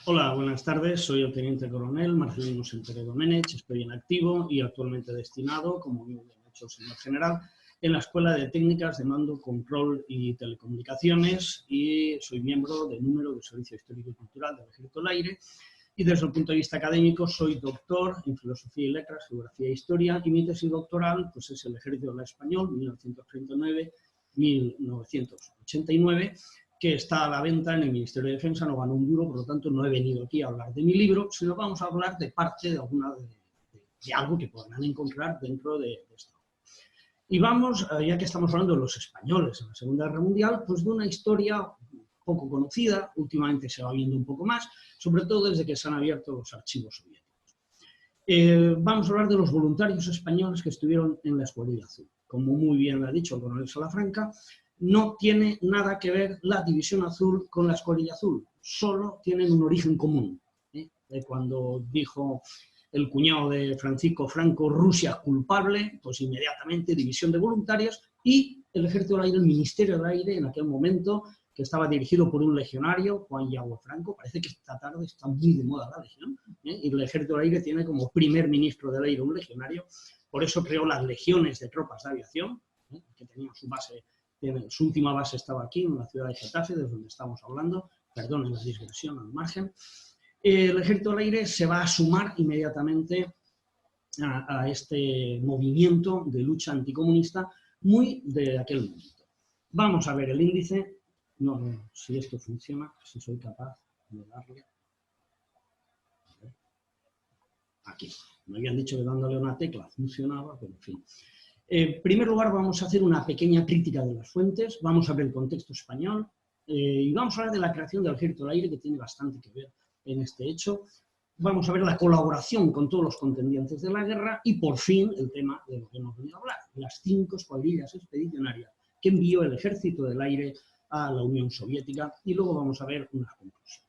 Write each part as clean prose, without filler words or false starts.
Hola, buenas tardes. Soy el teniente coronel Marcelino Semper Domenech. Estoy en activo y actualmente destinado, como bien ha hecho el señor general, en la Escuela de Técnicas de Mando, Control y Telecomunicaciones, y soy miembro del número del Servicio Histórico y Cultural del Ejército del Aire. Y desde el punto de vista académico soy doctor en Filosofía y Letras, Geografía e Historia, y mi tesis doctoral pues, es el Ejército Español, 1939-1989, que está a la venta en el Ministerio de Defensa. No ganó un duro, por lo tanto no he venido aquí a hablar de mi libro, sino vamos a hablar de parte de algo que podrán encontrar dentro de esto. Y vamos, ya que estamos hablando de los españoles en la Segunda Guerra Mundial, pues de una historia poco conocida, últimamente se va viendo un poco más, sobre todo desde que se han abierto los archivos soviéticos. Vamos a hablar de los voluntarios españoles que estuvieron en la Escuadrilla Azul. Como muy bien lo ha dicho el coronel Salafranca, no tiene nada que ver la División Azul con la Escuadrilla Azul, solo tienen un origen común. Cuando dijo el cuñado de Francisco Franco, Rusia es culpable, pues inmediatamente División de Voluntarios y el Ejército del Aire, el Ministerio del Aire, en aquel momento, que estaba dirigido por un legionario, Juan Yagüe Franco. Parece que esta tarde está muy de moda la legión, y el Ejército del Aire tiene como primer ministro del aire un legionario, por eso creó las legiones de tropas de aviación, que tenían su base. Su última base estaba aquí, en la ciudad de Getafe, desde donde estamos hablando. Perdonen la digresión al margen. El Ejército del Aire se va a sumar inmediatamente a este movimiento de lucha anticomunista muy de aquel momento. Vamos a ver el índice. No, si esto funciona, si soy capaz de darle. Aquí. Me habían dicho que dándole una tecla funcionaba, pero en fin. En primer lugar, vamos a hacer una pequeña crítica de las fuentes, vamos a ver el contexto español y vamos a hablar de la creación del Ejército del Aire, que tiene bastante que ver en este hecho. Vamos a ver la colaboración con todos los contendientes de la guerra y, por fin, el tema de lo que hemos venido a hablar, las 5 escuadrillas expedicionarias que envió el Ejército del Aire a la Unión Soviética, y luego vamos a ver unas conclusiones.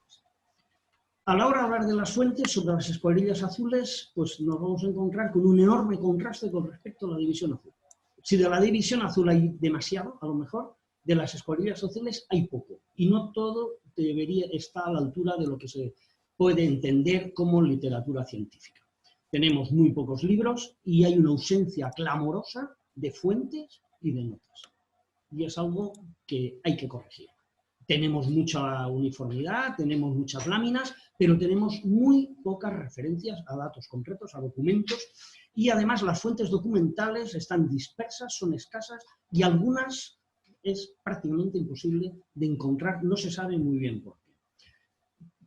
A la hora de hablar de las fuentes sobre las escuadrillas azules, pues nos vamos a encontrar con un enorme contraste con respecto a la División Azul. Si de la División Azul hay demasiado, a lo mejor, de las escuadrillas azules hay poco. Y no todo debería estar a la altura de lo que se puede entender como literatura científica. Tenemos muy pocos libros y hay una ausencia clamorosa de fuentes y de notas. Y es algo que hay que corregir. Tenemos mucha uniformidad, tenemos muchas láminas, pero tenemos muy pocas referencias a datos concretos, a documentos, y además las fuentes documentales están dispersas, son escasas, y algunas es prácticamente imposible de encontrar, no se sabe muy bien por qué.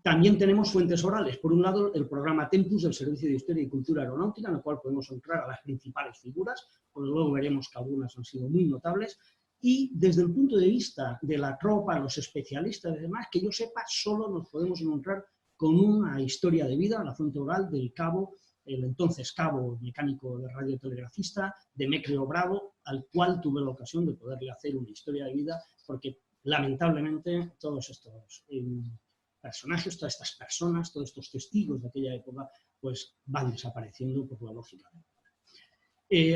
También tenemos fuentes orales. Por un lado, el programa Tempus del Servicio de Historia y Cultura Aeronáutica, en el cual podemos encontrar a las principales figuras, porque luego veremos que algunas han sido muy notables. Y desde el punto de vista de la tropa, los especialistas y demás, que yo sepa, solo nos podemos encontrar con una historia de vida, la fuente oral del cabo, el entonces cabo mecánico de radiotelegrafista, Demetrio Bravo, al cual tuve la ocasión de poderle hacer una historia de vida, porque lamentablemente todos estos personajes, todas estas personas, todos estos testigos de aquella época, pues van desapareciendo por la lógica de la vida.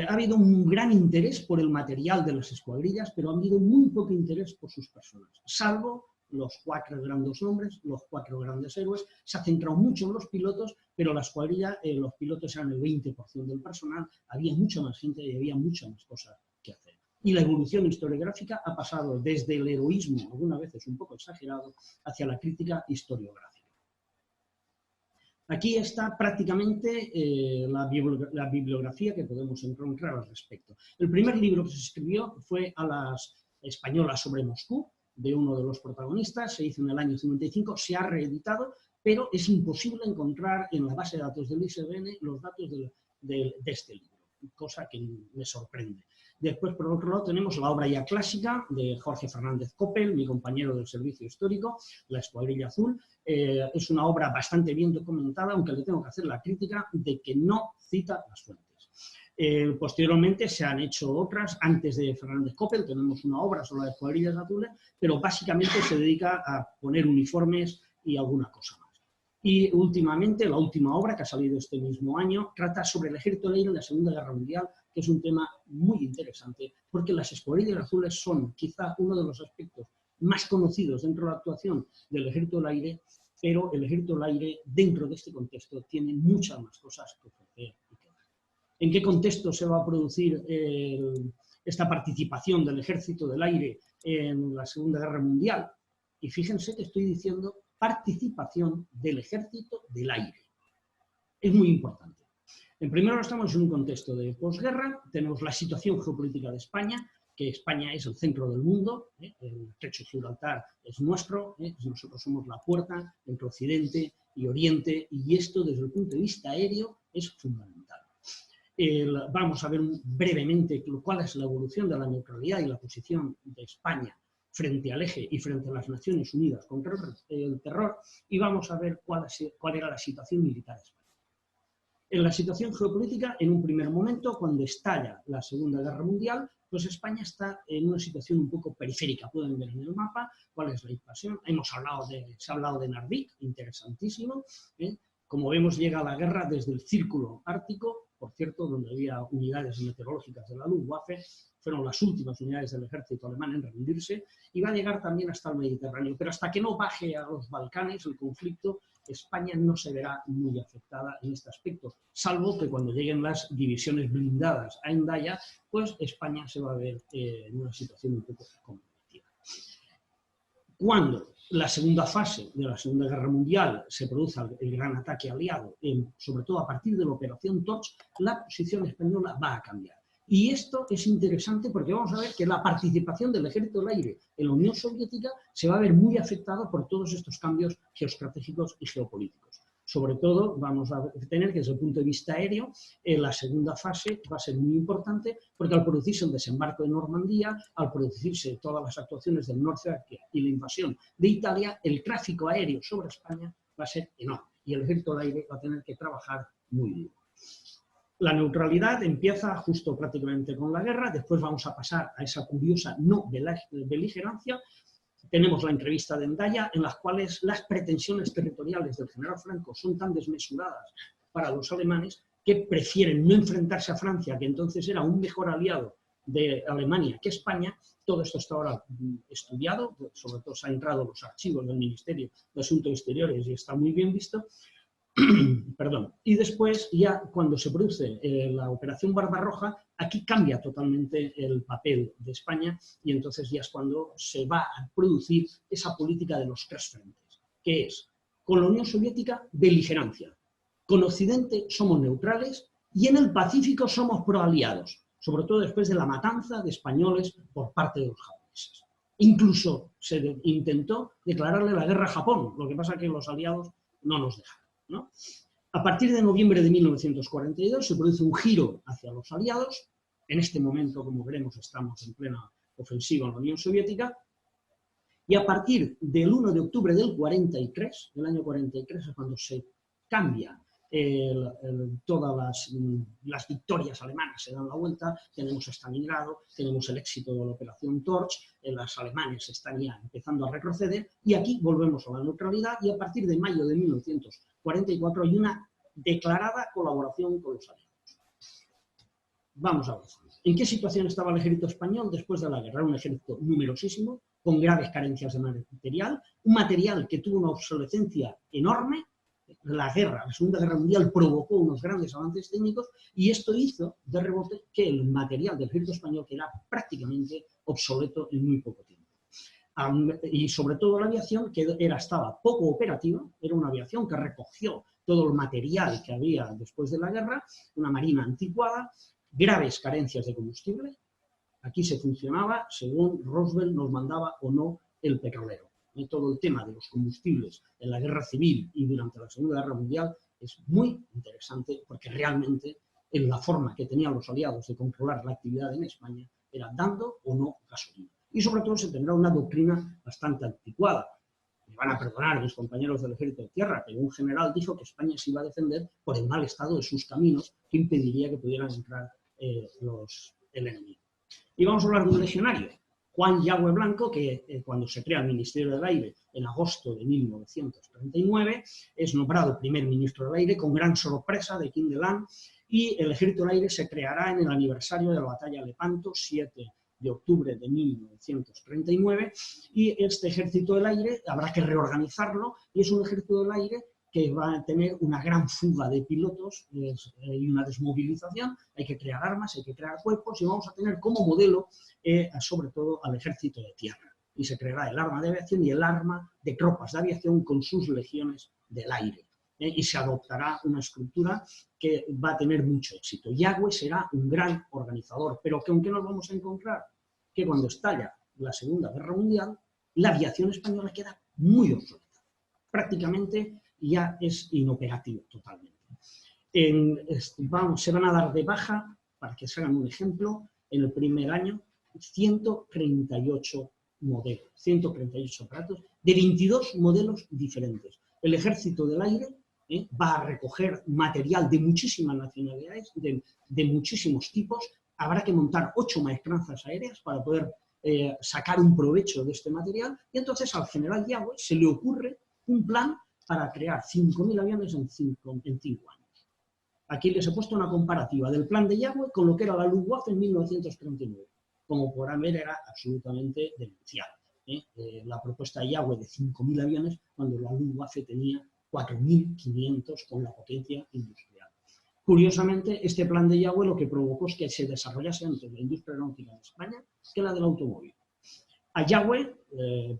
Ha habido un gran interés por el material de las escuadrillas, pero ha habido muy poco interés por sus personas, salvo los 4 grandes nombres, los 4 grandes héroes. Se ha centrado mucho en los pilotos, pero la escuadrilla, los pilotos eran el 20% del personal, había mucha más gente y había muchas más cosas que hacer. Y la evolución historiográfica ha pasado desde el heroísmo, algunas veces un poco exagerado, hacia la crítica historiográfica. Aquí está prácticamente la bibliografía que podemos encontrar al respecto. El primer libro que se escribió fue a las españolas sobre Moscú, de uno de los protagonistas, se hizo en el año 55, se ha reeditado, pero es imposible encontrar en la base de datos del ISBN los datos de este libro, cosa que me sorprende. Después, por otro lado, tenemos la obra ya clásica de Jorge Fernández Coppel, mi compañero del Servicio Histórico, La Escuadrilla Azul. Es una obra bastante bien documentada, aunque le tengo que hacer la crítica de que no cita las fuentes. Posteriormente se han hecho otras, antes de Fernández Coppel tenemos una obra sobre las escuadrillas azules, pero básicamente se dedica a poner uniformes y alguna cosa más. Y últimamente, la última obra que ha salido este mismo año, trata sobre el Ejército del Aire en la Segunda Guerra Mundial, que es un tema muy interesante, porque las escuadrillas azules son quizá uno de los aspectos más conocidos dentro de la actuación del Ejército del Aire, pero el Ejército del Aire, dentro de este contexto, tiene muchas más cosas que ofrecer y que dar. ¿En qué contexto se va a producir esta participación del Ejército del Aire en la Segunda Guerra Mundial? Y fíjense que estoy diciendo participación del Ejército del Aire. Es muy importante. En primer lugar, estamos en un contexto de posguerra, tenemos la situación geopolítica de España, que España es el centro del mundo, el estrecho de Gibraltar es nuestro, nosotros somos la puerta entre Occidente y Oriente, y esto desde el punto de vista aéreo es fundamental. Vamos a ver brevemente cuál es la evolución de la neutralidad y la posición de España frente al eje y frente a las Naciones Unidas contra el terror, y vamos a ver cuál era la situación militar española. En la situación geopolítica, en un primer momento, cuando estalla la Segunda Guerra Mundial, pues España está en una situación un poco periférica. Pueden ver en el mapa cuál es la invasión. Se ha hablado de Narvik, interesantísimo. Como vemos, llega la guerra desde el Círculo Ártico, por cierto, donde había unidades meteorológicas de la Luftwaffe, fueron las últimas unidades del ejército alemán en rendirse, y va a llegar también hasta el Mediterráneo. Pero hasta que no baje a los Balcanes el conflicto, España no se verá muy afectada en este aspecto, salvo que cuando lleguen las divisiones blindadas a Hendaya, pues España se va a ver en una situación un poco comprometida. Cuando la segunda fase de la Segunda Guerra Mundial se produce el gran ataque aliado, sobre todo a partir de la Operación Torch, la posición española va a cambiar. Y esto es interesante porque vamos a ver que la participación del Ejército del Aire en la Unión Soviética se va a ver muy afectada por todos estos cambios geoestratégicos y geopolíticos. Sobre todo vamos a tener que desde el punto de vista aéreo, la segunda fase va a ser muy importante porque al producirse el desembarco de Normandía, al producirse todas las actuaciones del Norte de África y la invasión de Italia, el tráfico aéreo sobre España va a ser enorme y el Ejército del Aire va a tener que trabajar muy duro. La neutralidad empieza justo prácticamente con la guerra, después vamos a pasar a esa curiosa no beligerancia. Tenemos la entrevista de Hendaya, en las cuales las pretensiones territoriales del general Franco son tan desmesuradas para los alemanes que prefieren no enfrentarse a Francia, que entonces era un mejor aliado de Alemania que España. Todo esto está ahora estudiado, sobre todo se han entrado los archivos del Ministerio de Asuntos Exteriores y está muy bien visto. Perdón. Y después, ya cuando se produce la Operación Barbarroja, aquí cambia totalmente el papel de España y entonces ya es cuando se va a producir esa política de los tres frentes, que es, con la Unión Soviética, beligerancia, con Occidente somos neutrales y en el Pacífico somos proaliados, sobre todo después de la matanza de españoles por parte de los japoneses. Incluso se intentó declararle la guerra a Japón, lo que pasa es que los aliados no nos dejaron, ¿no? A partir de noviembre de 1942 se produce un giro hacia los aliados. En este momento, como veremos, estamos en plena ofensiva en la Unión Soviética. Y a partir del 1 de octubre del 43, del año 43, es cuando se cambia todas las victorias alemanas, se dan la vuelta, tenemos Stalingrado, tenemos el éxito de la Operación Torch, los alemanes están ya empezando a retroceder y aquí volvemos a la neutralidad y a partir de mayo de 1944 hay una declarada colaboración con los aliados. Vamos a ver, ¿en qué situación estaba el ejército español después de la guerra? Era un ejército numerosísimo, con graves carencias de material, un material que tuvo una obsolescencia enorme. La Segunda Guerra Mundial provocó unos grandes avances técnicos y esto hizo de rebote que el material del ejército español quedara prácticamente obsoleto en muy poco tiempo. Y sobre todo la aviación, que estaba poco operativa, era una aviación que recogió todo el material que había después de la guerra, una marina anticuada, graves carencias de combustible. Aquí se funcionaba según Roosevelt nos mandaba o no el petrolero. Y todo el tema de los combustibles en la guerra civil y durante la Segunda Guerra Mundial es muy interesante porque realmente en la forma que tenían los aliados de controlar la actividad en España era dando o no gasolina. Y sobre todo se tendrá una doctrina bastante anticuada. Me van a perdonar mis compañeros del Ejército de Tierra, pero un general dijo que España se iba a defender por el mal estado de sus caminos que impediría que pudieran entrar el enemigo. Y vamos a hablar de un legionario, Juan Yagüe Blanco, que cuando se crea el Ministerio del Aire en agosto de 1939, es nombrado primer ministro del Aire con gran sorpresa de Quindelán y el Ejército del Aire se creará en el aniversario de la batalla de Lepanto, 7 de octubre de 1939, y este ejército del aire habrá que reorganizarlo, y es un ejército del aire que va a tener una gran fuga de pilotos y una desmovilización. Hay que crear armas, hay que crear cuerpos, y vamos a tener como modelo sobre todo al ejército de tierra. Y se creará el arma de aviación y el arma de tropas de aviación con sus legiones del aire. Y se adoptará una estructura que va a tener mucho éxito. Yagüe será un gran organizador, pero ¿con qué nos vamos a encontrar? Que cuando estalla la Segunda Guerra Mundial, la aviación española queda muy obsoleta. Prácticamente ya es inoperativo totalmente. Se van a dar de baja, para que se hagan un ejemplo, en el primer año, 138 modelos, 138 aparatos, de 22 modelos diferentes. El ejército del aire va a recoger material de muchísimas nacionalidades, de muchísimos tipos. Habrá que montar 8 maestranzas aéreas para poder sacar un provecho de este material, y entonces al general Yagüe se le ocurre un plan para crear 5.000 aviones en 5 años. Aquí les he puesto una comparativa del plan de Yagüe con lo que era la Luftwaffe en 1939. Como podrán ver, era absolutamente demencial. La propuesta de Yagüe de 5.000 aviones, cuando la Luftwaffe tenía 4.500 con la potencia industrial. Curiosamente, este plan de Yagüe lo que provocó es que se desarrollase antes la industria aeronáutica en España que la del automóvil. A Yagüe,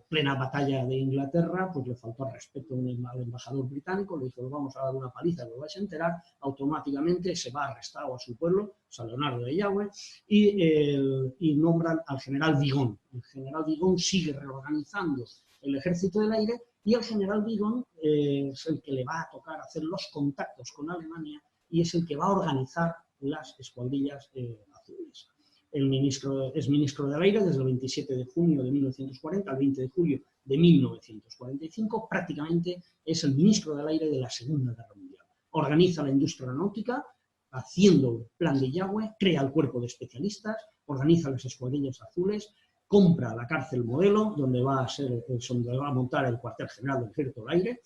plena batalla de Inglaterra, pues le faltó al respeto al embajador británico, le dijo: le vamos a dar una paliza, lo vais a enterar. Automáticamente se va arrestado a su pueblo, San Leonardo de Yagüe, y nombran al general Vigón. El general Vigón sigue reorganizando el ejército del aire, y el general Vigón es el que le va a tocar hacer los contactos con Alemania, y es el que va a organizar las escuadrillas azules. Es ministro del aire desde el 27 de junio de 1940 al 20 de julio de 1945, prácticamente es el ministro del aire de la Segunda Guerra Mundial. Organiza la industria aeronáutica, haciendo el plan de Yagüe, crea el cuerpo de especialistas, organiza las escuadrillas azules, compra la cárcel Modelo, donde va a montar el cuartel general del Ejército del Aire,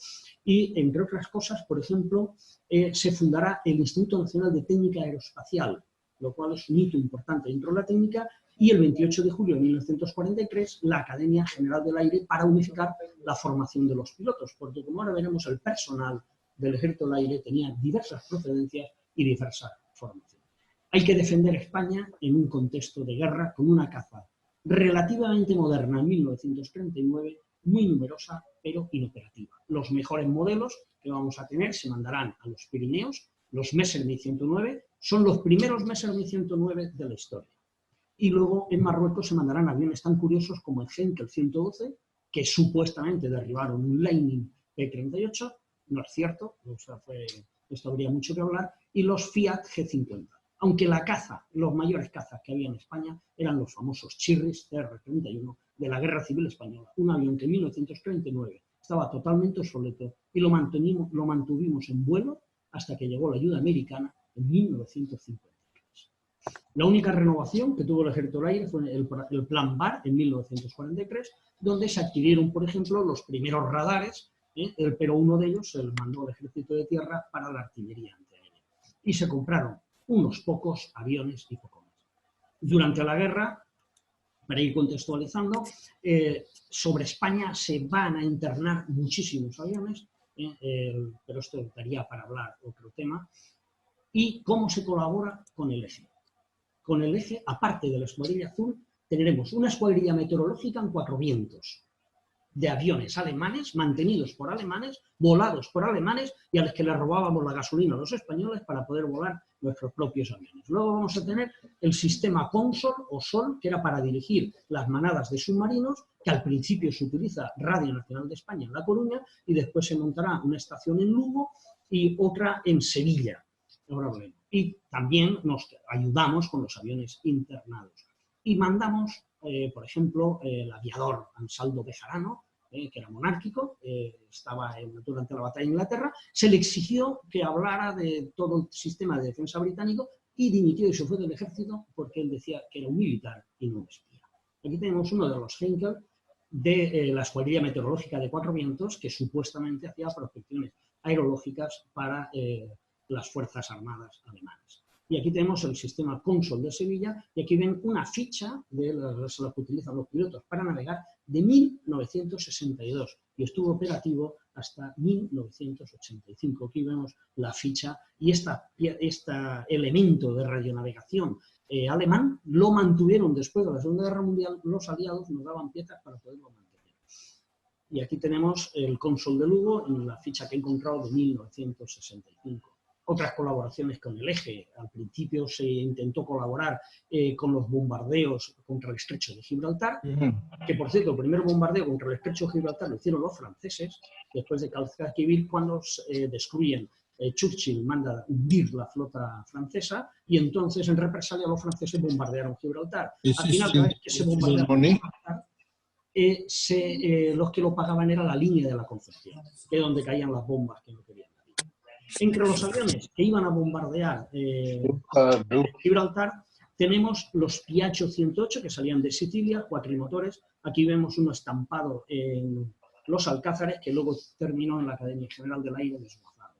y, entre otras cosas, por ejemplo, se fundará el Instituto Nacional de Técnica Aeroespacial, lo cual es un hito importante dentro de la técnica, y el 28 de julio de 1943 la Academia General del Aire, para unificar la formación de los pilotos, porque, como ahora veremos, el personal del Ejército del Aire tenía diversas procedencias y diversas formaciones. Hay que defender España en un contexto de guerra con una caza relativamente moderna en 1939, muy numerosa pero inoperativa. Los mejores modelos que vamos a tener se mandarán a los Pirineos. Los Messerschmitt 109 son los primeros Messerschmitt 109 de la historia. Y luego en Marruecos se mandarán aviones tan curiosos como el Heinkel 112, que supuestamente derribaron un Lightning P-38, no es cierto, esto habría mucho que hablar, y los Fiat G50. Aunque la caza, los mayores cazas que había en España eran los famosos Chirris CR-31 de la Guerra Civil Española, un avión que en 1939 estaba totalmente obsoleto, y lo mantuvimos en vuelo hasta que llegó la ayuda americana en 1953. La única renovación que tuvo el Ejército del Aire fue el Plan BAR en 1943, donde se adquirieron, por ejemplo, los primeros radares, pero uno de ellos se mandó al Ejército de Tierra para la artillería antiaérea. Y se compraron unos pocos aviones y poco más. Durante la guerra, para ir contextualizando, sobre España se van a internar muchísimos aviones, pero esto daría para hablar otro tema. ¿Y cómo se colabora con el eje? Con el eje, aparte de la escuadrilla azul, tendremos una escuadrilla meteorológica en 4 vientos, de aviones alemanes, mantenidos por alemanes, volados por alemanes, y a los que les robábamos la gasolina a los españoles para poder volar nuestros propios aviones. Luego vamos a tener el sistema Consol o Sol, que era para dirigir las manadas de submarinos, que al principio se utiliza Radio Nacional de España en La Coruña, y después se montará una estación en Lugo y otra en Sevilla. Y también nos ayudamos con los aviones internados. Y mandamos, por ejemplo, el aviador Ansaldo Bejarano, que era monárquico, estaba durante la batalla de Inglaterra, se le exigió que hablara de todo el sistema de defensa británico, y dimitió y se fue del ejército porque él decía que era un militar y no un espía. Aquí tenemos uno de los Heinkel de la escuadrilla meteorológica de 4 vientos, que supuestamente hacía prospecciones aerológicas para las Fuerzas Armadas alemanas. Y aquí tenemos el sistema Consol de Sevilla, y aquí ven una ficha de las que utilizan los pilotos para navegar de 1962, y estuvo operativo hasta 1985. Aquí vemos la ficha, y este elemento de radionavegación alemán lo mantuvieron después de la Segunda Guerra Mundial. Los aliados nos daban piezas para poderlo mantener. Y aquí tenemos el Consol de Lugo en la ficha que he encontrado de 1965. Otras colaboraciones con el Eje. Al principio se intentó colaborar con los bombardeos contra el Estrecho de Gibraltar, que por cierto, el primer bombardeo contra el Estrecho de Gibraltar lo hicieron los franceses, después de Guadalquivir, cuando destruyen. Churchill manda hundir la flota francesa, y entonces en represalia los franceses bombardearon Gibraltar. Al final, cada vez que se bombardearon Gibraltar, los que lo pagaban era la línea de la Concepción, que es donde caían las bombas que no querían. Entre los aviones que iban a bombardear Gibraltar, tenemos los Piaggio 108 que salían de Sicilia, cuatrimotores. Aquí vemos uno estampado en los Alcázares, que luego terminó en la Academia General del Aire desguazado.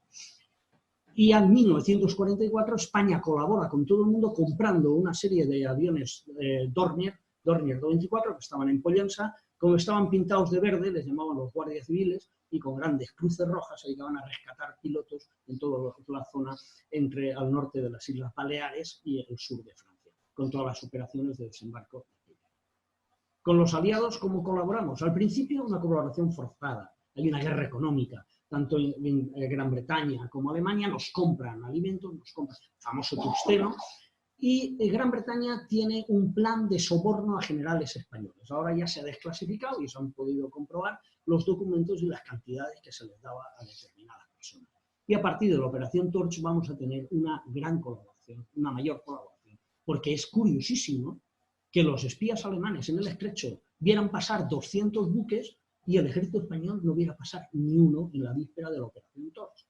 Y en 1944 España colabora con todo el mundo comprando una serie de aviones Dornier 224 que estaban en Pollensa. Como estaban pintados de verde, les llamaban los guardias civiles, y con grandes cruces rojas se dedicaban a rescatar pilotos en toda la zona al norte de las Islas Baleares y el sur de Francia, con todas las operaciones de desembarco. Con los aliados, ¿cómo colaboramos? Al principio, una colaboración forzada. Hay una guerra económica. Tanto en Gran Bretaña como Alemania nos compran alimentos, nos compran el famoso tungsteno, y Gran Bretaña tiene un plan de soborno a generales españoles. Ahora ya se ha desclasificado y se han podido comprobar los documentos y las cantidades que se les daba a determinadas personas. Y a partir de la Operación Torch vamos a tener una gran colaboración, una mayor colaboración, porque es curiosísimo que los espías alemanes en el Estrecho vieran pasar 200 buques y el ejército español no viera pasar ni uno en la víspera de la Operación Torch.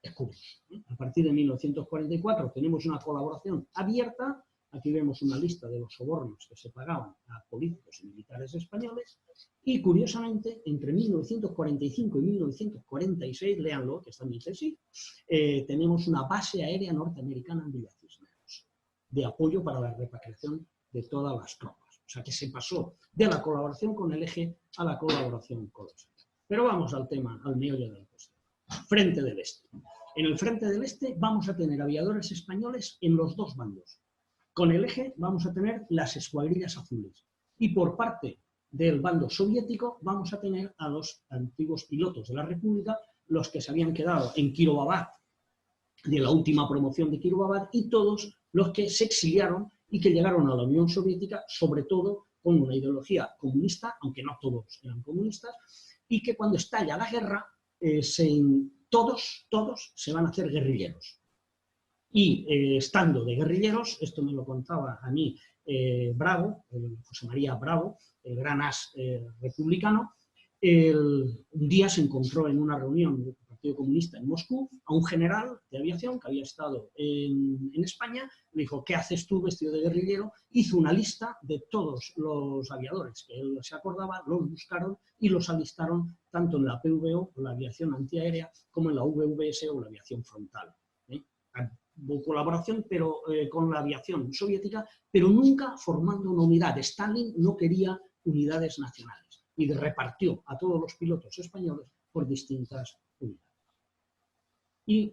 Es curioso. A partir de 1944 tenemos una colaboración abierta. Aquí vemos una lista de los sobornos que se pagaban a políticos y militares españoles, y curiosamente, entre 1945 y 1946, léanlo, que está en mi tesis, tenemos una base aérea norteamericana en Villacisneros, de apoyo para la repatriación de todas las tropas. O sea que se pasó de la colaboración con el Eje a la colaboración con los Ejes. Pero vamos al tema, al meollo de la cuestión. Frente del Este. En el Frente del Este vamos a tener aviadores españoles en los dos bandos. Con el Eje vamos a tener las escuadrillas azules. Y por parte del bando soviético vamos a tener a los antiguos pilotos de la República, los que se habían quedado en Kirovabad, de la última promoción de Kirovabad, y todos los que se exiliaron y que llegaron a la Unión Soviética, sobre todo con una ideología comunista, aunque no todos eran comunistas, y que cuando estalla la guerra, todos se van a hacer guerrilleros. Y estando de guerrilleros, esto me lo contaba a mí Bravo, José María Bravo, el gran as republicano, un día se encontró en una reunión del Partido Comunista en Moscú a un general de aviación que había estado en España. Le dijo: ¿qué haces tú vestido de guerrillero? Hizo una lista de todos los aviadores que él se acordaba, los buscaron y los alistaron tanto en la PVO, la aviación antiaérea, como en la VVS o la aviación frontal. Hubo colaboración con la aviación soviética, pero nunca formando una unidad. Stalin no quería unidades nacionales y repartió a todos los pilotos españoles por distintas unidades. Y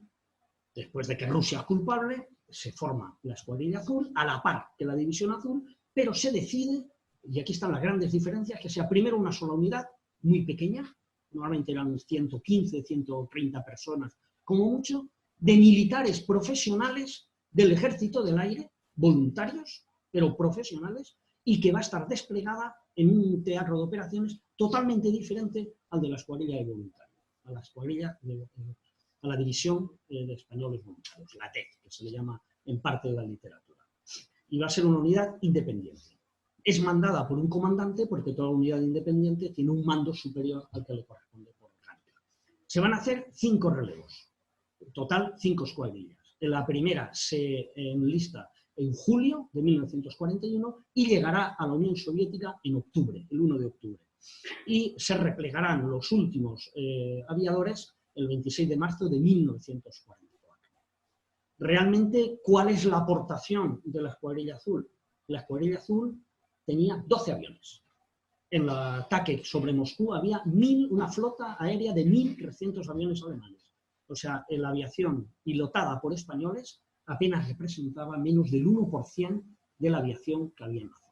después de que Rusia es culpable, se forma la Escuadrilla Azul, a la par que la División Azul, pero se decide, y aquí están las grandes diferencias, que sea primero una sola unidad, muy pequeña, normalmente eran 115, 130 personas como mucho, de militares profesionales del Ejército del Aire, voluntarios, pero profesionales, y que va a estar desplegada en un teatro de operaciones totalmente diferente al de la escuadrilla de voluntarios, a la división de españoles voluntarios, la TED, que se le llama en parte de la literatura. Y va a ser una unidad independiente. Es mandada por un comandante, porque toda unidad independiente tiene un mando superior al que le corresponde por rango. Se van a hacer 5 relevos. En total, 5 escuadrillas. La primera se enlista en julio de 1941 y llegará a la Unión Soviética en octubre, el 1 de octubre. Y se replegarán los últimos aviadores el 26 de marzo de 1944. Realmente, ¿cuál es la aportación de la Escuadrilla Azul? La Escuadrilla Azul tenía 12 aviones. En el ataque sobre Moscú había una flota aérea de 1.300 aviones alemanes. O sea, la aviación pilotada por españoles apenas representaba menos del 1% de la aviación que había en la zona.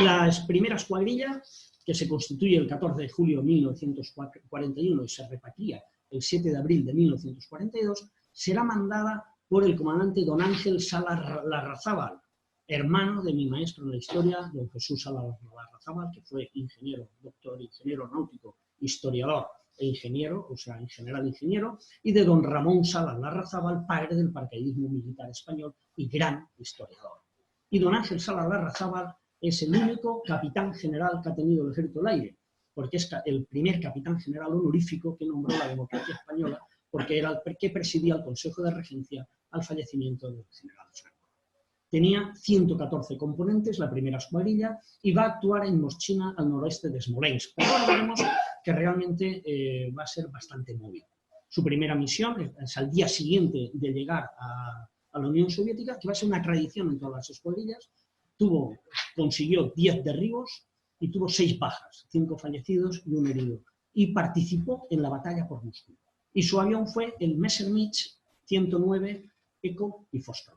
La primera escuadrilla, que se constituye el 14 de julio de 1941 y se repatria el 7 de abril de 1942, será mandada por el comandante don Ángel Salas Larrazábal, hermano de mi maestro en la historia, don Jesús Salas Larrazábal, que fue ingeniero, doctor, ingeniero náutico, historiador e ingeniero, o sea, en general ingeniero, y de don Ramón Salas Larrazábal, padre del paracaidismo militar español y gran historiador. Y don Ángel Salas Larrazábal es el único capitán general que ha tenido el Ejército del Aire, porque es el primer capitán general honorífico que nombró la democracia española, porque era el que presidía el Consejo de Regencia al fallecimiento del general Franco. Tenía 114 componentes, la primera escuadrilla, y va a actuar en Moschina, al noroeste de Smolensk. Pero ahora veremos que realmente va a ser bastante móvil. Su primera misión es al día siguiente de llegar a la Unión Soviética, que va a ser una tradición en todas las escuadrillas. Consiguió 10 derribos y tuvo 6 bajas, 5 fallecidos y 1 herido. Y participó en la batalla por Moscú. Y su avión fue el Messerschmitt 109 Echo y Foster.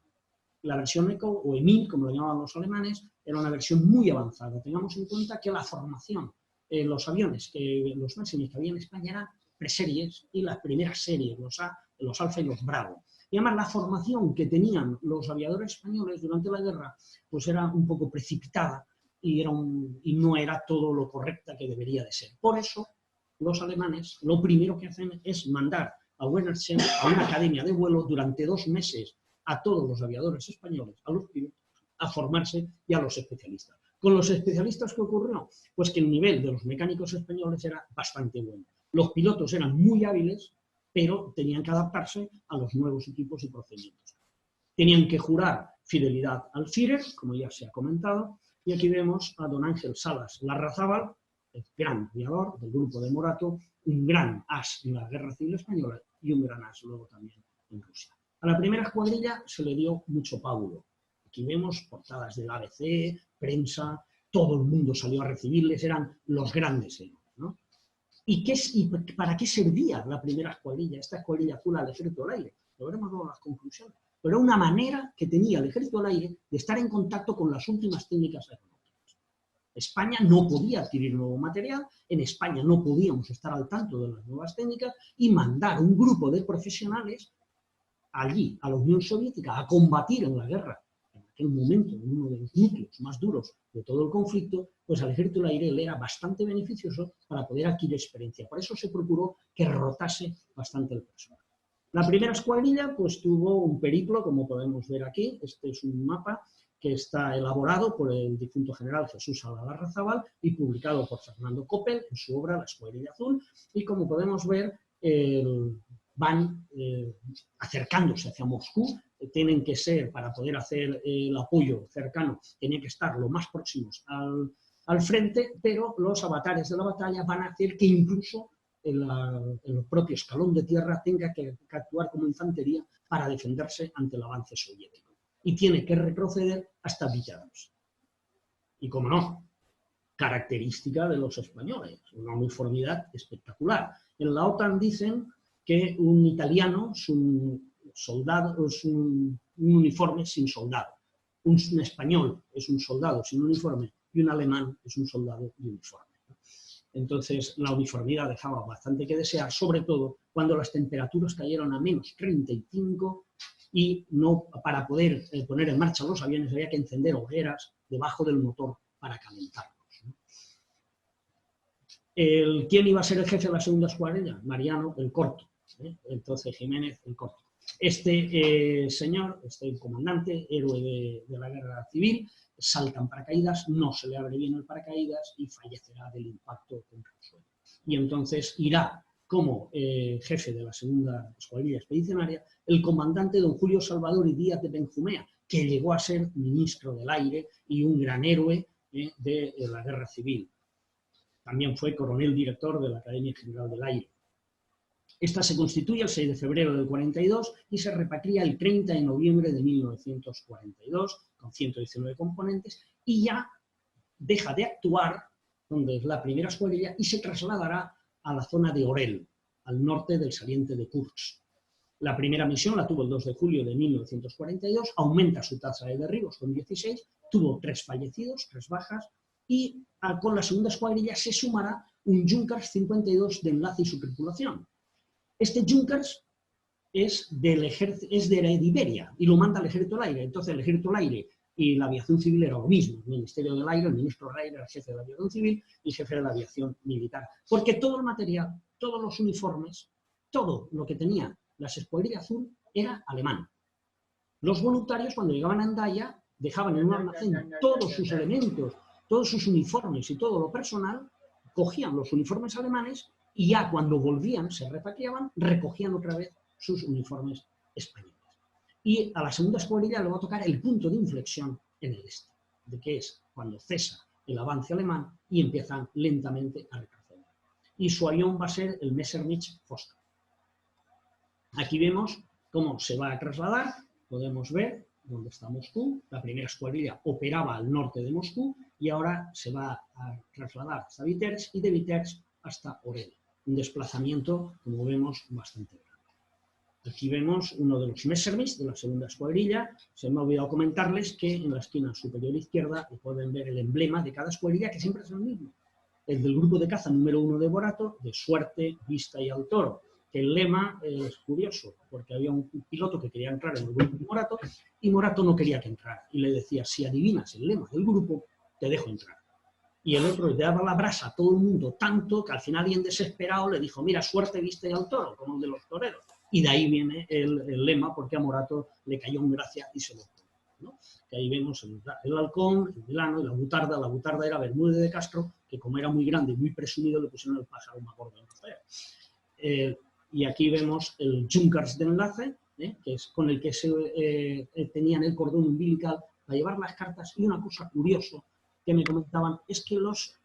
La versión Echo, o EMIL, como lo llamaban los alemanes, era una versión muy avanzada. Tengamos en cuenta que la formación, los aviones, los Messerschmitt que había en España eran preseries y las primeras series, los Alfa y los Bravo. Y además la formación que tenían los aviadores españoles durante la guerra pues era un poco precipitada y no era todo lo correcta que debería de ser. Por eso los alemanes lo primero que hacen es mandar a Wernersen a una academia de vuelo durante 2 meses a todos los aviadores españoles, a los pilotos, a formarse y a los especialistas. ¿Con los especialistas qué ocurrió? Pues que el nivel de los mecánicos españoles era bastante bueno. Los pilotos eran muy hábiles, pero tenían que adaptarse a los nuevos equipos y procedimientos. Tenían que jurar fidelidad al Führer, como ya se ha comentado, y aquí vemos a don Ángel Salas Larrazábal, el gran aviador del grupo de Morato, un gran as en la Guerra Civil Española y un gran as luego también en Rusia. A la primera escuadrilla se le dio mucho pábulo. Aquí vemos portadas del ABC, prensa, todo el mundo salió a recibirles, eran los grandes héroes, ¿no? ¿Y para qué servía la primera escuadrilla, esta escuadrilla azul al Ejército del Aire? Lo veremos luego en las conclusiones. Pero era una manera que tenía el Ejército del Aire de estar en contacto con las últimas técnicas aeronáuticas. España no podía adquirir nuevo material, en España no podíamos estar al tanto de las nuevas técnicas y mandar un grupo de profesionales allí, a la Unión Soviética, a combatir en la guerra, en aquel momento, en uno de los núcleos más duros de todo el conflicto, pues al Ejército del Aire le era bastante beneficioso para poder adquirir experiencia. Por eso se procuró que rotase bastante el personal. La primera escuadrilla pues tuvo un periplo, como podemos ver aquí. Este es un mapa que está elaborado por el difunto general Jesús Salas Larrazábal y publicado por Fernando Coppel en su obra La Escuadrilla Azul. Y como podemos ver, van acercándose hacia Moscú. Tienen que ser, para poder hacer el apoyo cercano, tienen que estar lo más próximos al frente, pero los avatares de la batalla van a hacer que incluso el propio escalón de tierra tenga que actuar como infantería para defenderse ante el avance soviético. Y tiene que retroceder hasta Villados. Y como no, característica de los españoles, una uniformidad espectacular. En la OTAN dicen que un italiano es un soldado, es un uniforme sin soldado. Un español es un soldado sin uniforme y un alemán es un soldado de uniforme. Entonces, la uniformidad dejaba bastante que desear, sobre todo cuando las temperaturas cayeron a menos 35 y para poder poner en marcha los aviones había que encender hogueras debajo del motor para calentarlos. ¿Quién iba a ser el jefe de la segunda escuadrilla? Mariano el Corto, entonces Jiménez el Corto. Este señor, este comandante, héroe de la guerra civil, salta en paracaídas, no se le abre bien el paracaídas y fallecerá del impacto contra el suelo. Y entonces irá como jefe de la segunda escuadrilla expedicionaria el comandante don Julio Salvador y Díaz de Benjumea, que llegó a ser ministro del aire y un gran héroe de la guerra civil. También fue coronel director de la Academia General del Aire. Esta se constituye el 6 de febrero del 42 y se repatria el 30 de noviembre de 1942 con 119 componentes y ya deja de actuar donde es la primera escuadrilla y se trasladará a la zona de Orel, al norte del saliente de Kursk. La primera misión la tuvo el 2 de julio de 1942, aumenta su tasa de derribos con 16, tuvo 3 fallecidos, 3 bajas, y con la segunda escuadrilla se sumará un Junkers 52 de enlace y su tripulación. Este Junkers es de Iberia y lo manda el Ejército del Aire. Entonces el Ejército del Aire y la aviación civil era lo mismo. El Ministerio del Aire, el ministro del Aire era el jefe de la aviación civil y el jefe de la aviación militar. Porque todo el material, todos los uniformes, todo lo que tenía las escuadrillas azul era alemán. Los voluntarios, cuando llegaban a Hendaya, dejaban en un almacén todos sus elementos, todos sus uniformes y todo lo personal, cogían los uniformes alemanes y ya cuando volvían, se repatriaban, recogían otra vez sus uniformes españoles. Y a la segunda escuadrilla le va a tocar el punto de inflexión en el este, de que es cuando cesa el avance alemán y empiezan lentamente a retroceder. Y su avión va a ser el Messerschmitt Foster. Aquí vemos cómo se va a trasladar, podemos ver dónde está Moscú, la primera escuadrilla operaba al norte de Moscú y ahora se va a trasladar hasta Vitebsk y de Vitebsk hasta Orel, un desplazamiento, como vemos, bastante grande. Aquí vemos uno de los Messerschmitt de la segunda escuadrilla. Se me ha olvidado comentarles que en la esquina superior izquierda pueden ver el emblema de cada escuadrilla, que siempre es el mismo. El del grupo de caza número 1 de Borato, de suerte, vista y al toro. El lema es curioso, porque había un piloto que quería entrar en el grupo de Morato y Morato no quería que entrara. Y le decía, si adivinas el lema del grupo, te dejo entrar. Y el otro le daba la brasa a todo el mundo tanto que al final alguien desesperado le dijo, mira, suerte, vista y al toro, como el de los toreros. Y de ahí viene el lema, porque a Morato le cayó en gracia y se lo tomó, ¿no? Que ahí vemos el halcón, el vilano y la butarda. La butarda era Bermúdez de Castro, que como era muy grande y muy presumido, le pusieron el pájaro más gordo en Rafael. Y aquí vemos el Junkers de enlace, que es con el que se tenían el cordón umbilical para llevar las cartas. Y una cosa curiosa que me comentaban es que los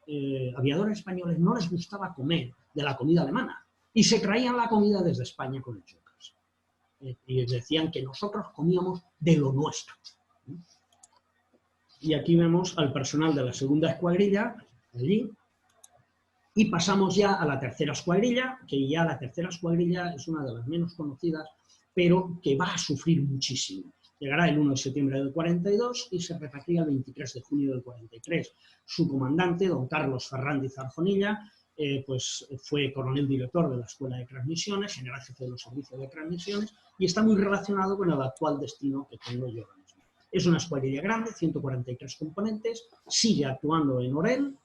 aviadores españoles no les gustaba comer de la comida alemana y se traían la comida desde España con el Junkers. Y les decían que nosotros comíamos de lo nuestro. Y aquí vemos al personal de la segunda escuadrilla, allí. Y pasamos ya a la tercera escuadrilla, que ya la tercera escuadrilla es una de las menos conocidas, pero que va a sufrir muchísimo. Llegará el 1 de septiembre del 42 y se repatria el 23 de junio del 43. Su comandante, don Carlos Ferrandiz Arjonilla, pues fue coronel director de la Escuela de Transmisiones, general jefe de los servicios de transmisiones, y está muy relacionado con el actual destino que tengo yo ahora mismo. Es una escuadrilla grande, 143 componentes, sigue actuando en Orel,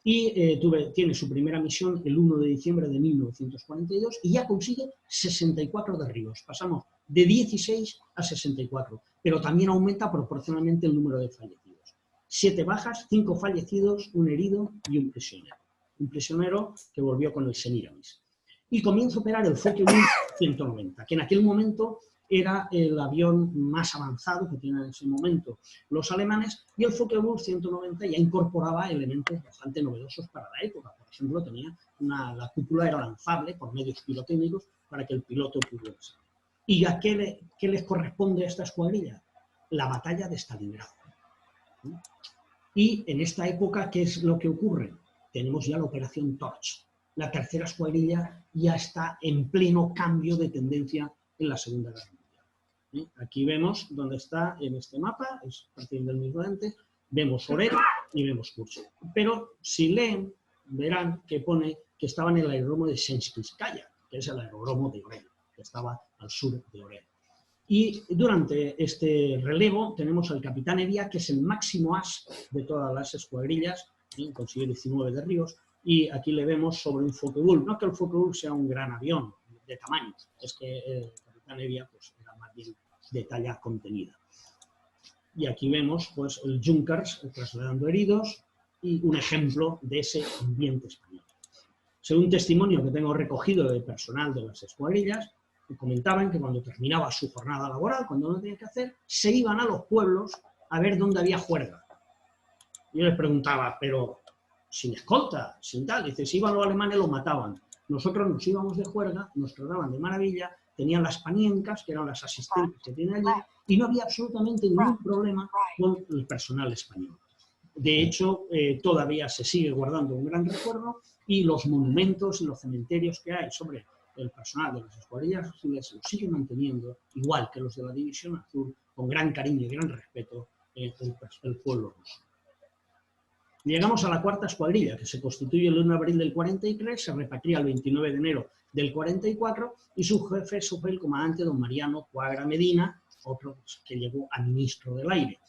y tiene su primera misión el 1 de diciembre de 1942 y ya consigue 64 derribos. Pasamos de 16 a 64, pero también aumenta proporcionalmente el número de fallecidos. 7 bajas, 5 fallecidos, un herido y un prisionero. Un prisionero que volvió con el Semiramis. Y comienza a operar el Focke-Wulf 190, que en aquel momento era el avión más avanzado que tenían en ese momento los alemanes, y el Focke-Wulf 190 ya incorporaba elementos bastante novedosos para la época. Por ejemplo, tenía la cúpula era lanzable por medios pirotécnicos para que el piloto pudiera salir. ¿Y a qué les corresponde a esta escuadrilla? La batalla de Stalingrado. Y en esta época, ¿qué es lo que ocurre? Tenemos ya la Operación Torch. La tercera escuadrilla ya está en pleno cambio de tendencia en la Segunda Guerra Mundial. Aquí vemos dónde está en este mapa, es partiendo del mismo antes, vemos Orel y vemos Kursk. Pero si leen, verán que pone que estaba en el aeródromo de Shenskivskaya, que es el aeródromo de Orel, que estaba al sur de Orel. Y durante este relevo tenemos al capitán Evia, que es el máximo as de todas las escuadrillas, consiguió 19 derribos, y aquí le vemos sobre un Focke-Wulf. No que el Focke-Wulf sea un gran avión de tamaño, es que el capitán Evia pues, era más bien de talla contenida. Y aquí vemos pues, el Junkers trasladando heridos y un ejemplo de ese ambiente español. Según testimonio que tengo recogido del personal de las escuadrillas, comentaban que cuando terminaba su jornada laboral, cuando no tenía que hacer, se iban a los pueblos a ver dónde había juerga. Yo les preguntaba, pero sin escolta, sin tal. Dice, si iban los alemanes, los mataban. Nosotros nos íbamos de juerga, nos trataban de maravilla, tenían las paniencas, que eran las asistentes que tienen allí, y no había absolutamente ningún problema con el personal español. De hecho, todavía se sigue guardando un gran recuerdo y los monumentos y los cementerios que hay sobre el personal de las escuadrillas azules lo siguen manteniendo, igual que los de la División Azul, con gran cariño y gran respeto el pueblo ruso. Llegamos a la cuarta escuadrilla, que se constituye el 1 de abril del 43, se repatria el 29 de enero del 44 y su jefe fue el comandante don Mariano Cuagra Medina, otro que llegó a ministro del aire.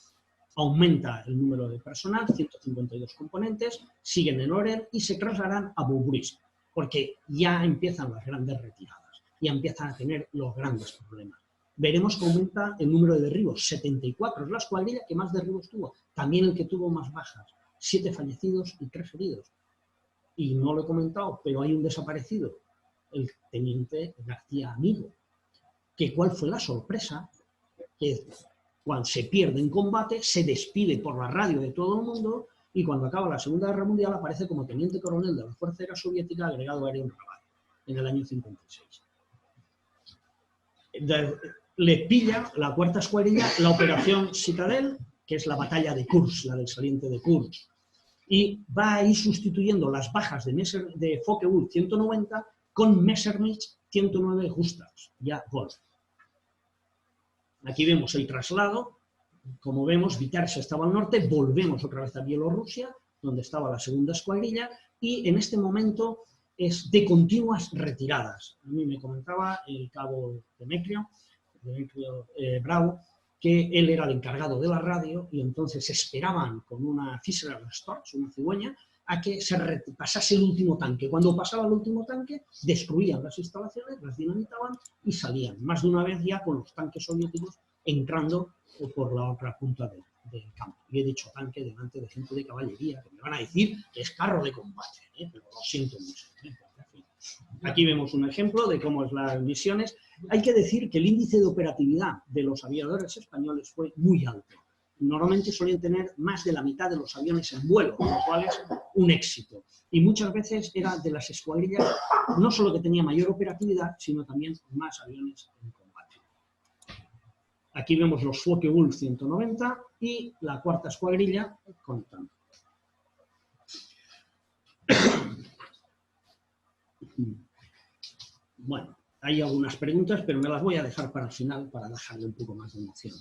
Aumenta el número de personal, 152 componentes, siguen en Orel y se trasladan a Boubrisque, porque ya empiezan las grandes retiradas, ya empiezan a tener los grandes problemas. Veremos que aumenta el número de derribos, 74, es la escuadrilla que más derribos tuvo, también el que tuvo más bajas, 7 fallecidos y 3 heridos. Y no lo he comentado, pero hay un desaparecido, el teniente García Amigo, que cuál fue la sorpresa, que cuando se pierde en combate, se despide por la radio de todo el mundo y cuando acaba la Segunda Guerra Mundial aparece como teniente coronel de la Fuerza Aérea Soviética agregado aéreo en Rabat, en el año 56. Le pilla la cuarta escuadrilla la operación Citadel, que es la batalla de Kursk, la del saliente de Kursk, y va a ir sustituyendo las bajas de Focke-Wulf 190 con Messerschmitt 109 Gustavs, ya Golf. Aquí vemos el traslado, como vemos, Viterse estaba al norte, volvemos otra vez a Bielorrusia, donde estaba la segunda escuadrilla, y en este momento es de continuas retiradas. A mí me comentaba el cabo Demetrio Bravo, que él era el encargado de la radio, y entonces esperaban con una Fischer Storch, una cigüeña, a que se pasase el último tanque. Cuando pasaba el último tanque, destruían las instalaciones, las dinamitaban y salían. Más de una vez ya con los tanques soviéticos entrando por la otra punta del campo. Y he dicho tanque delante de gente de caballería, que me van a decir que es carro de combate, pero lo siento mucho. Aquí vemos un ejemplo de cómo es las misiones. Hay que decir que el índice de operatividad de los aviadores españoles fue muy alto. Normalmente solían tener más de la mitad de los aviones en vuelo, lo cual es un éxito. Y muchas veces era de las escuadrillas, no solo que tenía mayor operatividad, sino también más aviones en combate. Aquí vemos los Focke-Wulf 190 y la cuarta escuadrilla contando. Bueno, hay algunas preguntas, pero me las voy a dejar para el final para dejarle un poco más de emoción.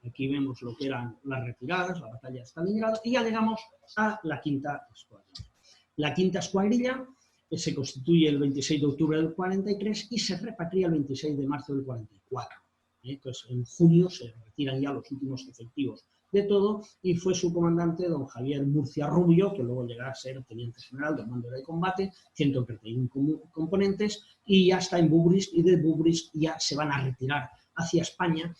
Aquí vemos lo que eran las retiradas, la batalla de Stalingrado, y ya llegamos a la quinta escuadrilla. La quinta escuadrilla se constituye el 26 de octubre del 43 y se repatria el 26 de marzo del 44. Entonces, en junio se retiran ya los últimos efectivos de todo, y fue su comandante, don Javier Murcia Rubio, que luego llegará a ser teniente general del mando de combate, 131 componentes, y ya está en Boubrisque, y de Boubrisque ya se van a retirar hacia España,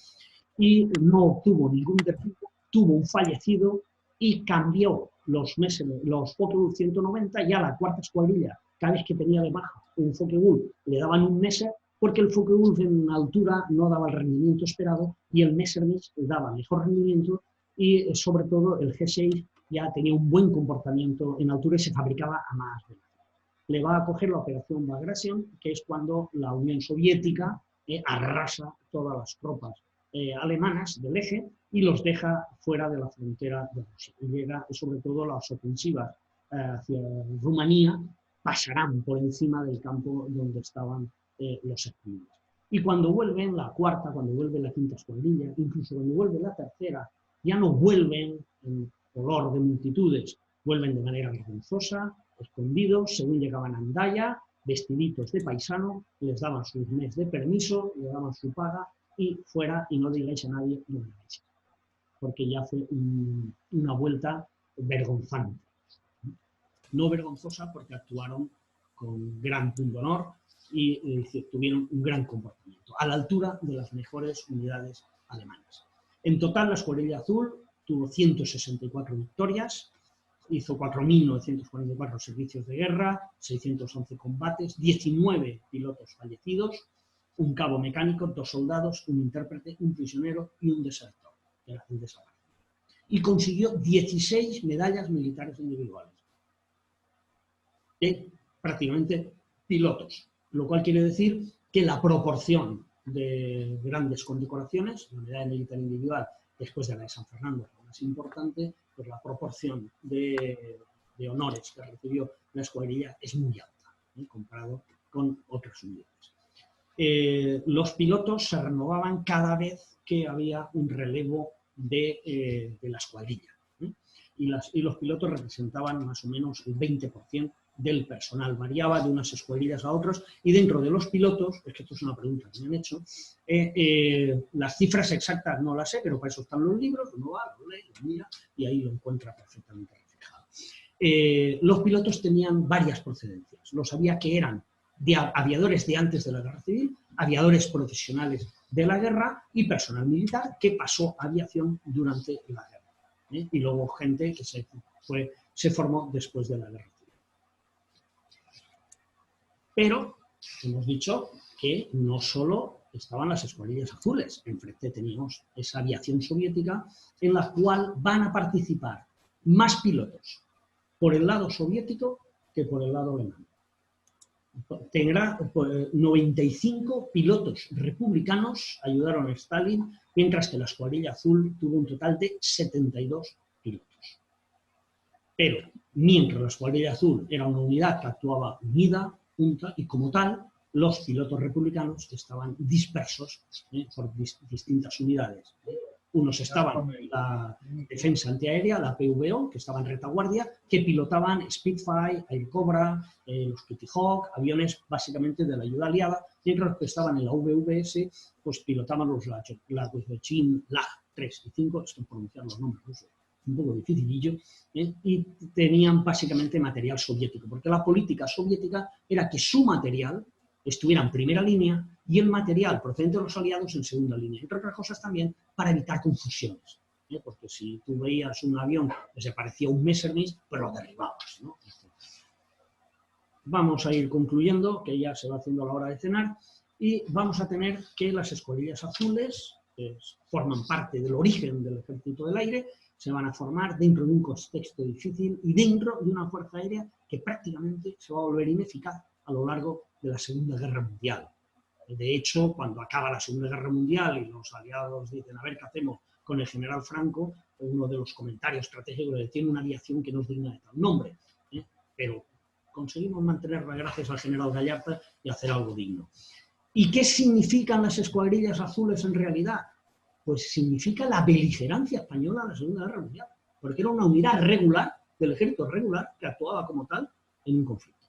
y no obtuvo ningún derribo, tuvo un fallecido, y cambió los Focke-Wulf 190, ya la cuarta escuadrilla, cada vez que tenía de baja un Focke-Wulf, le daban un Messer, porque el Focke-Wulf en altura no daba el rendimiento esperado, y el Messerschmitt daba mejor rendimiento, y sobre todo el G6 ya tenía un buen comportamiento en altura y se fabricaba a más velocidad. Le va a coger la operación Bagration, que es cuando la Unión Soviética arrasa todas las tropas alemanas del eje y los deja fuera de la frontera de Rusia. Y llega, sobre todo, las ofensivas hacia Rumanía pasarán por encima del campo donde estaban los españoles. Y cuando vuelven la cuarta, cuando vuelve la quinta escuadrilla, incluso cuando vuelve la tercera, ya no vuelven en olor de multitudes, vuelven de manera vergonzosa, escondidos, según llegaban a Andaya, vestiditos de paisano, les daban sus meses de permiso, les daban su paga, y fuera, y no digáis a nadie, no digáis. Porque ya fue una vuelta vergonzante. No vergonzosa porque actuaron con gran pundonor y tuvieron un gran comportamiento, a la altura de las mejores unidades alemanas. En total, la escuadrilla azul tuvo 164 victorias, hizo 4.944 servicios de guerra, 611 combates, 19 pilotos fallecidos, un cabo mecánico, 2 soldados, un intérprete, un prisionero y un desertor, que era el desaparecido. Y consiguió 16 medallas militares individuales, que prácticamente pilotos, lo cual quiere decir que la proporción de grandes condecoraciones, la medalla militar individual, después de la de San Fernando, la más importante, pues la proporción de honores que recibió la escuadrilla es muy alta, comparado con otras unidades. Los pilotos se renovaban cada vez que había un relevo de la escuadrilla, y los pilotos representaban más o menos el 20% del personal, variaba de unas escuadrillas a otras, y dentro de los pilotos, es que esto es una pregunta que me han hecho, las cifras exactas no las sé, pero para eso están los libros, uno va, lo lee, lo mira, y ahí lo encuentra perfectamente reflejado. Los pilotos tenían varias procedencias, los había que eran de aviadores de antes de la guerra civil, aviadores profesionales de la guerra y personal militar que pasó a aviación durante la guerra, y luego gente que se formó después de la guerra civil. Pero hemos dicho que no solo estaban las escuadrillas azules, enfrente teníamos esa aviación soviética en la cual van a participar más pilotos por el lado soviético que por el lado alemán. Tendrá 95 pilotos republicanos ayudaron a Stalin, mientras que la escuadrilla azul tuvo un total de 72 pilotos. Pero mientras la escuadrilla azul era una unidad que actuaba unida, junta, y como tal, los pilotos republicanos estaban dispersos por distintas unidades. Unos estaban en la defensa antiaérea, la PVO, que estaba en retaguardia, que pilotaban Spitfire, Air Cobra, los Kitty Hawk, aviones básicamente de la ayuda aliada, mientras que estaban en la VVS, pues pilotaban los Lagosbechin, Lag 3 y 5, esto pronunciar los nombres rusos, un poco dificilillo, y tenían básicamente material soviético, porque la política soviética era que su material estuviera en primera línea y el material procedente de los aliados en segunda línea, entre otras cosas también para evitar confusiones, porque si tú veías un avión que se parecía a un Messerschmitt, pues lo derribabas, ¿no? Vamos a ir concluyendo, que ya se va haciendo la hora de cenar, y vamos a tener que las escuadrillas azules forman parte del origen del Ejército del Aire, se van a formar dentro de un contexto difícil y dentro de una fuerza aérea que prácticamente se va a volver ineficaz a lo largo de la Segunda Guerra Mundial. De hecho, cuando acaba la Segunda Guerra Mundial y los aliados dicen, a ver qué hacemos con el general Franco, uno de los comentarios estratégicos es, tiene una aviación que no es digna de tal nombre, pero conseguimos mantenerla gracias al general Gallarta y hacer algo digno. ¿Y qué significan las escuadrillas azules en realidad? Pues significa la beligerancia española en la Segunda Guerra Mundial, porque era una unidad regular, del ejército regular, que actuaba como tal en un conflicto.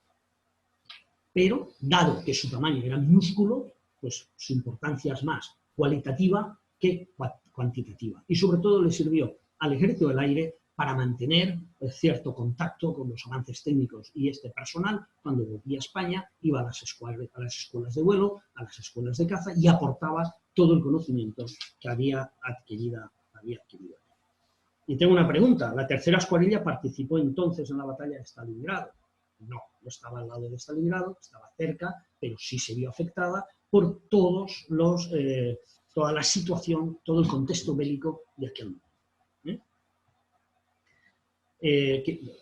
Pero, dado que su tamaño era minúsculo, pues su importancia es más cualitativa que cuantitativa. Y sobre todo le sirvió al Ejército del Aire para mantener cierto contacto con los avances técnicos, y este personal, cuando volvía a España, iba a las escuelas de vuelo, a las escuelas de caza, y aportaba todo el conocimiento que había adquirido. Y tengo una pregunta, ¿la tercera escuadrilla participó entonces en la batalla de Stalingrado? No estaba al lado de Stalingrado, estaba cerca, pero sí se vio afectada por toda la situación, todo el contexto bélico de aquel momento.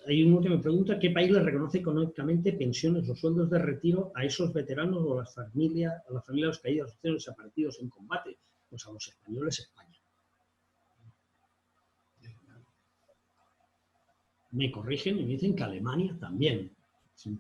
Hay uno que me pregunta, ¿qué país le reconoce económicamente pensiones o sueldos de retiro a esos veteranos o a las familias de los caídos o desaparecidos en combate? Pues a los españoles, España. Me corrigen y me dicen que Alemania también. Sí.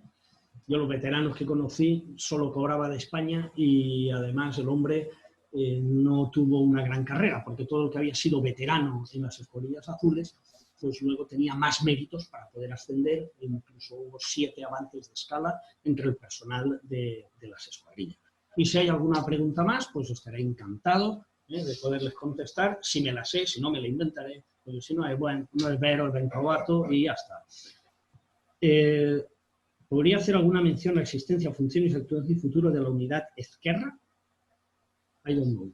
Yo los veteranos que conocí solo cobraba de España, y además el hombre no tuvo una gran carrera, porque todo el que había sido veterano en las escuadrillas azules, pues luego tenía más méritos para poder ascender, e incluso hubo 7 avances de escala entre el personal de las escuadrillas. Y si hay alguna pregunta más, pues estaré encantado de poderles contestar, si me la sé, si no me la inventaré, porque si no es bueno, no es vero, es ben trovato y ya está. ¿Podría hacer alguna mención a la existencia, funciones, actuación y futuro de la unidad Ezquerra? I don't know.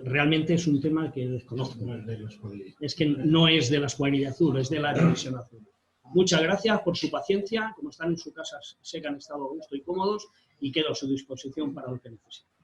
Realmente es un tema que desconozco. Es que no es de la escuadrilla azul, es de la división azul. Muchas gracias por su paciencia. Como están en su casa, sé que han estado a gusto y cómodos, y quedo a su disposición para lo que necesiten.